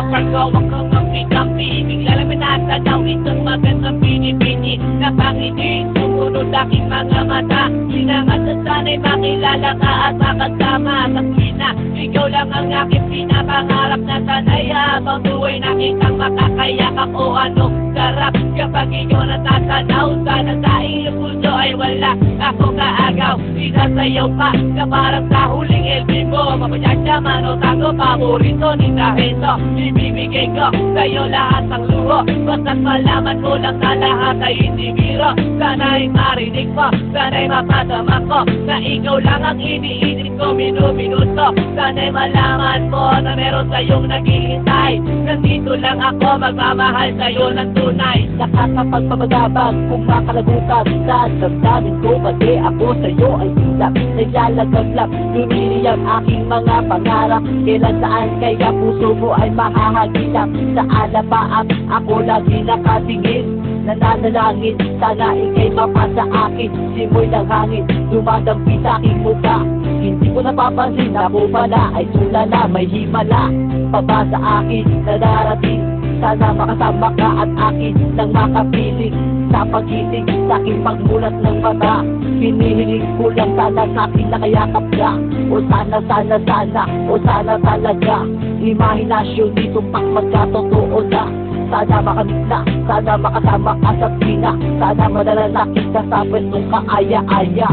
kaparko, wag kang magpikampi. Bigla lang minatanaw itong magandang bini-bini na panginig, sumunod aking mga mata. Di na masasanay makilala ka at makasama sa tuwina. Ikaw lang ang aking pinapangarap na sanay habang buhay nakitang makakayapak o anong sarap kapag ikaw natatanaw. Sana sa iyong puso ay wala ako kaagaw. Isasayaw pa na parang sa huling LB mo. Mapachasyaman o tango, paborito ni Taheso. Ibibigay ko sa'yo lahat ng luho, basta't malaman mo lang na lahat ay hindi biro. Sana'y marinig mo, sana'y mapasama ko na ikaw lang ang iniisip ko minuto. Sana'y malaman mo na meron sa'yong naghihintay. Nandito lang ako magmamahal sa'yo ng tunay. Nakakapagpabagabag kung makalagutan sa damdamin ko, pati ako sa'yo ay silap. Naglalagablap, lumiliyang aking mga pangarap. Kailan saan kaya puso mo ay mahahagilap. Sa alapaap ako lagi nakatingin, nananalangin sana ikay mapasa akin. Simoy ng hangin, dumadampi sa aking mukha. Hindi ko napapansin ako pala ay sulala, may himala pa sa akin na darating. Sana makasama ka at akin nang makapiling sa pagising sa aking pagmulat ng mata. Hinihiling ko lang sana sa akin nakayakap ka. O sana, o sana talaga. Imahinasyon dito pang magkatotoo na. Sana makamit na, sana makasama ka sa pina. Sana madala na kita sa pwestong kaaya-aya.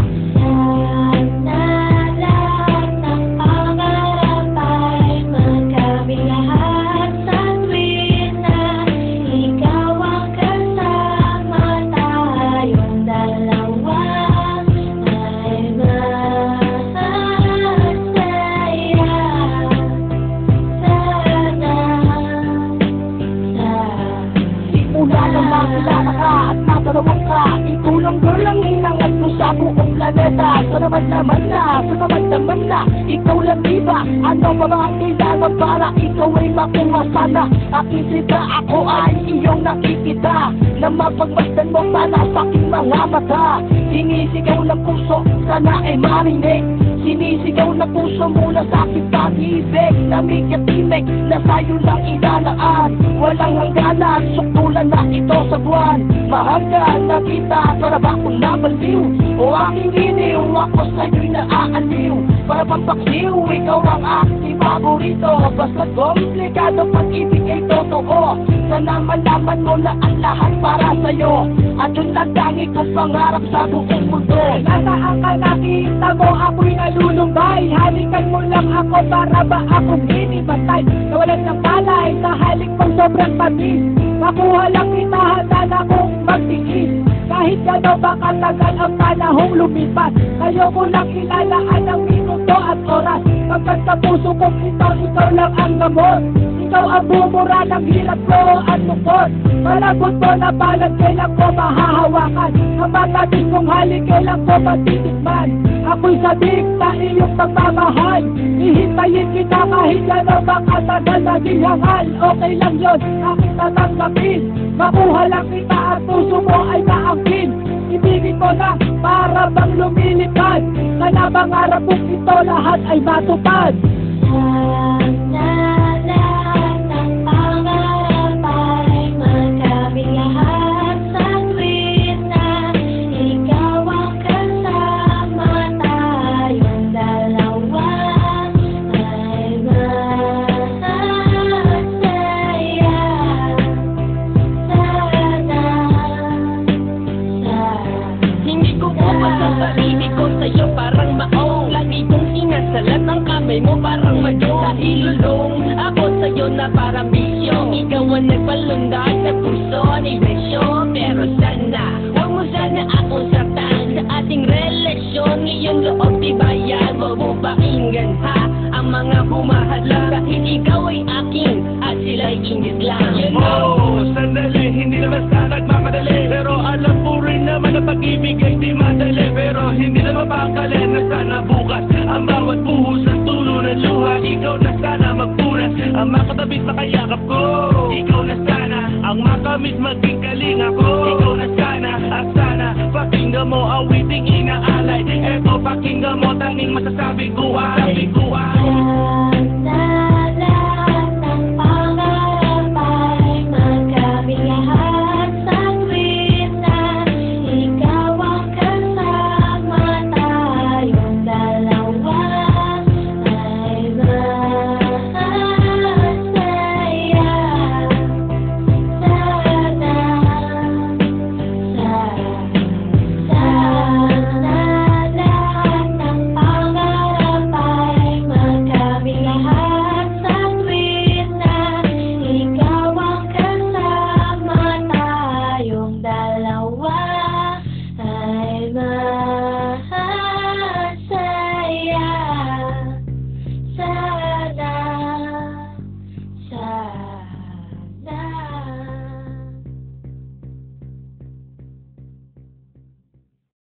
Kilala ka at matalawang ka. Ikaw lang girl ang hinangat mo sa buong planeta. Sa naman na ikaw lang diba? Ano pa ba ang kailangan para ikaw ay makuha sana? Aking sita, ako ay iyong nakikita na mapagmasdan mo sana sa aking mga mata. Sinisigaw ng puso, sana ay marinig. Sinisigaw na puso mula sa aking pag-ibig. Namig-timig na sa'yo lang inalaan. Walang hangganan, suktulan na ito sa buwan. Mahanggan na kita, para ba akong nabaliw? O aking iniw, ako sa'yo'y naaaliw. Para pampaksiw, ikaw ang aking paborito. Basta komplikado pag-ibig ay totoo. Sana malaman mo na ang lahat para sa'yo. At yun lang tangi kong pangarap sa buong mundo. Nasaan ka nakita mo, ako'y nalulumbay. Halikan mo lang ako para ba akong hinibantay. Nawalan ng palay sa halik mong sobrang patis. Makuha lang kita, handa na kong magtiis. Kahit gano'n ba katagal ang panahong lumipas, ayoko lang ilalaan ng minuto at oras. Pagkat sa puso kong ikaw lang ang gamot. Ikaw ang bumura ng hirap ko at lungkot. Malabot mo na palad, kailan ko mahahawakan. Ang magating kong halik, kailan ko matitikman. Ako'y sabik sa iyong pagmamahal. Ihintayin kita kahit gano'n ba katagal na dihangal. Okay lang yun, aking tatanggapin. Makuha lang kita at puso mo ay maangkin. Ibigin mo na para bang lumilipad. Sana pangarap kong ito lahat ay matupad. Mo parang maging sa ilulong. Ako sa'yo na parang bisyo. Ikaw ang nagpalundag sa puso ni Besyo. Pero sana, huwag mo sana akong saktan sa ating relasyon. Ngayong loob tibayan mo mo pakinggan ha ang mga humahadlang. Kahit ikaw ay akin at sila'y ingit lang. Sandali, hindi naman sana nagmamadali. Pero alam po rin naman na pag-ibig ay di madali. Pero hindi naman pakali na sana bukas ang bawat buhos ng tulo ng luha. Ikaw na sana magpunas ang makatabit sa kayakap ko. Ikaw na sana ang makamit maging kalinga ko. Ikaw na sana at sana pakinggan mo awiting inaalay. Eto pakinggan mo tanging masasabi ko.